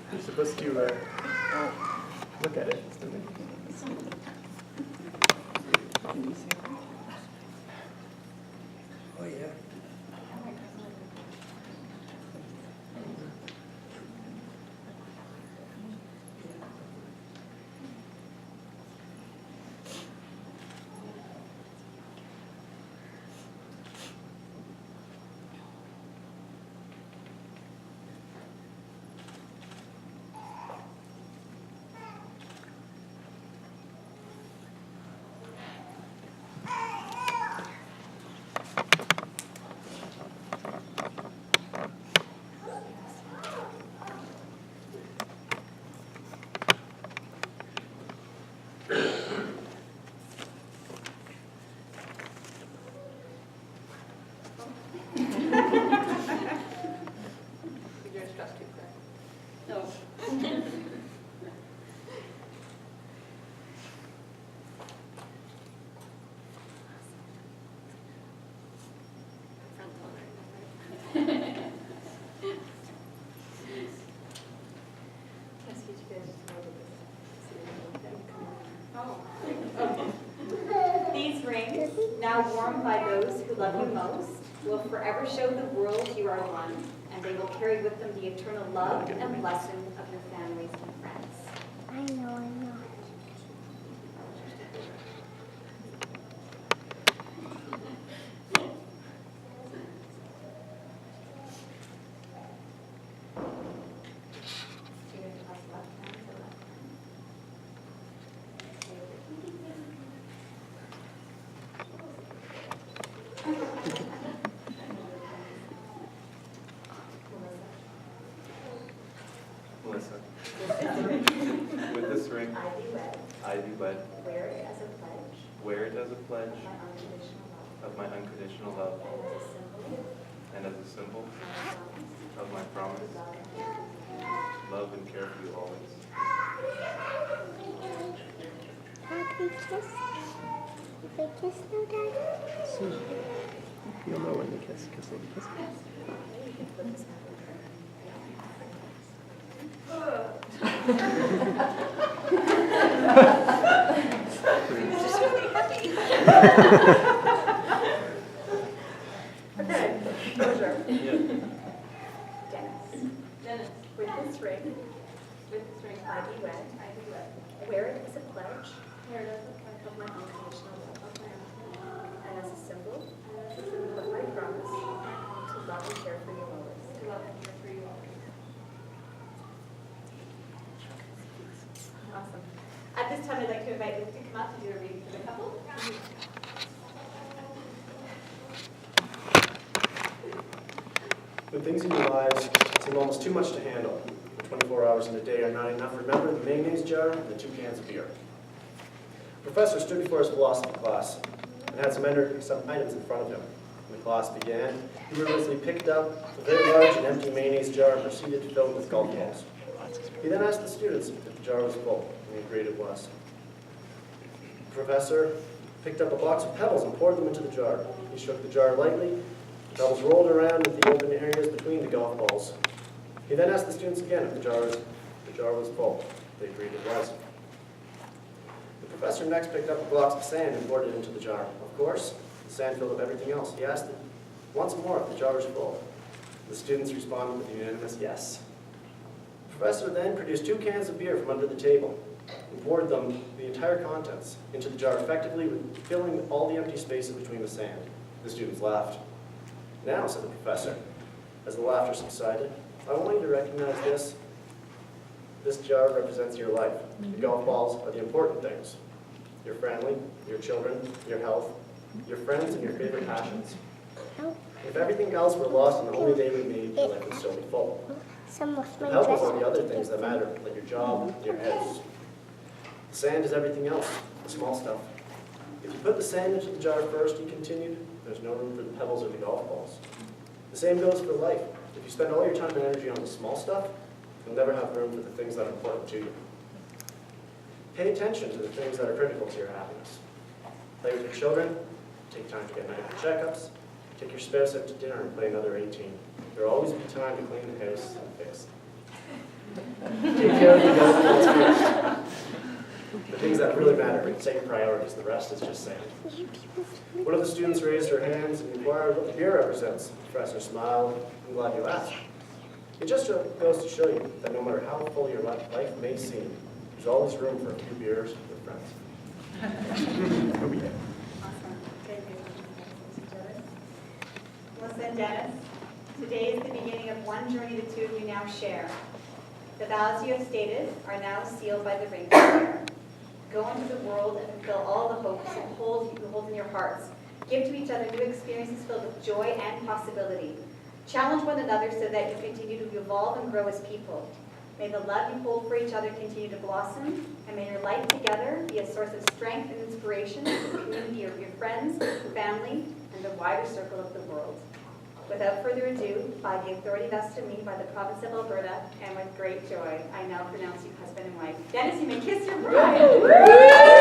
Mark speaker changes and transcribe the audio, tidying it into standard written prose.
Speaker 1: You're supposed to look at it. Oh, yeah.
Speaker 2: These rings, now worn by those who love you most, will forever show the world you are one, and they will carry with them the eternal love and blessing of your families and friends.
Speaker 3: I know.
Speaker 1: Melissa, with this ring, I do wed,
Speaker 2: Wear it as a pledge
Speaker 1: wear it as a pledge
Speaker 2: of my unconditional love,
Speaker 1: of my unconditional love,
Speaker 2: and as a symbol
Speaker 1: and as a symbol of my promise, love and care for you always.
Speaker 3: Happy kiss. Happy kiss now, Daddy.
Speaker 1: Soon. You'll know when to kiss, because they'll be kissing.
Speaker 2: Okay, closure.
Speaker 1: Yeah.
Speaker 2: Dennis, with this ring, I do wed. Wear it as a pledge of my unconditional love, and as a symbol of my promise to love and care for you always. Awesome. At this time, I'd like to invite Luke to come up to do a reading for the couple.
Speaker 4: When things in your lives seem almost too much to handle, when 24 hours in a day are not enough, remember the mayonnaise jar and the 2 cans of beer. The professor stood before his philosophy class and had some items in front of him. When the class began, he ruthlessly picked up a very large and empty mayonnaise jar and proceeded to fill it with golf balls. He then asked the students if the jar was full, and he agreed it was. The professor picked up a box of pebbles and poured them into the jar. He shook the jar lightly. The pebbles rolled around into the open areas between the golf balls. He then asked the students again if the jar was full. They agreed it was. The professor next picked up a box of sand and poured it into the jar. Of course, the sand filled up everything else. He asked it once more if the jar was full. The students responded with a unanimous yes. The professor then produced 2 cans of beer from under the table and poured them, the entire contents, into the jar, effectively filling all the empty spaces between the sand. The students laughed. "Now," said the professor, as the laughter subsided, "I want you to recognize this. This jar represents your life. The golf balls are the important things. Your family, your children, your health, your friends, and your favorite passions. If everything else were lost and the only day remained, your life would still be full.
Speaker 3: Some of
Speaker 4: The
Speaker 3: my
Speaker 4: pebbles
Speaker 3: dress.
Speaker 4: are the other things that matter, like your job, your house. The sand is everything else, the small stuff. If you put the sand into the jar first," he continued, "there's no room for the pebbles or the golf balls. The same goes for life. If you spend all your time and energy on the small stuff, you'll never have room for the things that are important to you. Pay attention to the things that are critical to your happiness. Play with your children, take time to get medical checkups, take your spouse out to dinner and play another 18. There will always be time to clean the house and fix. Take care of the young and first. The things that really matter, set your priorities, the rest is just sand. One of the students raised her hands and inquired what the beer represents. The professor smiled. I'm glad you asked. It just goes to show you that no matter how full your life may seem, there's always room for a few beers with friends.
Speaker 5: Awesome. Great news. Melissa and Dennis, today is the beginning of one journey the two of you now share. The vows you have stated are now sealed by the ring you wear. Go into the world and fulfill all the hopes you hold in your hearts. Give to each other new experiences filled with joy and possibility. Challenge one another so that you continue to evolve and grow as people. May the love you hold for each other continue to blossom, and may your life together be a source of strength and inspiration to the community of your friends, family, and the wider circle of the world. Without further ado, by the authority vested in me by the province of Alberta, and with great joy, I now pronounce you husband and wife. Dennis, you may kiss your bride.